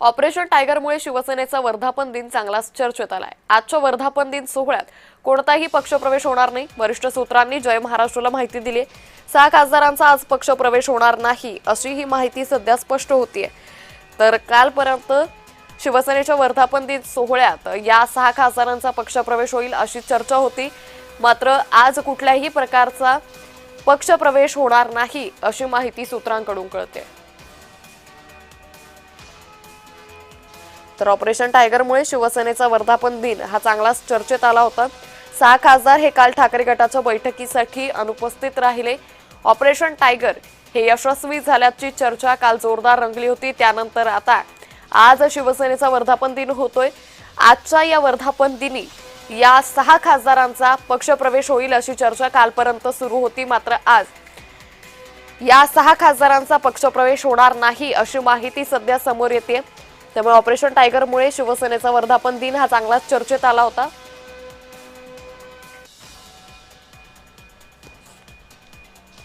Operation टायगरमुळे शिवसेनेचा वर्धापन दिन चांगलाच चर्चेत आलाय। आजच्या वर्धापन दिन सोहळ्यात कोणताही पक्षप्रवेश होणार नाही। वरिष्ठ सूत्रांनी जय महाराष्ट्राला माहिती दिली। 6 खासदारांचा आज पक्षप्रवेश होणार नाही अशी ही माहिती सध्या स्पष्ट होतीये। तर कालपर्यंत शिवसेनेच्या वर्धापन दिन सोहळ्यात या 6 खासदारांचा पक्षप्रवेश होईल अशी चर्चा होती। मात्र आज कुठल्याही प्रकारचा पक्षप्रवेश होणार नाही अशी माहिती सूत्रांकडून कळते। तर ऑपरेशन टायगरमुळे शिवसेनेचा वर्धापन दिन हा चांगलाच चर्चेत आला होता। 6 खासदार हे काल ठाकरे गटाच्या बैठकीसाठी अनुपस्थित राहिले। ऑपरेशन टायगर हे यशस्वी झाल्याची चर्चा काल जोरदार रंगली होती। त्यानंतर आता आज शिवसेनेचा वर्धापन दिन होतोय। आजच्या या वर्धापन दिनी या 6 खासदारांचा पक्षप्रवेश होईल अशी चर्चा कालपर्यंत सुरू होती। मात्र आज या 6 खासदारांचा पक्षप्रवेश होणार नाही अशी माहिती सध्या समोर येते। त्यामुळे ऑपरेशन टायगरमुळे शिवसेनेचा वर्धापन दिन हा चांगलाच चर्चेत आला होता।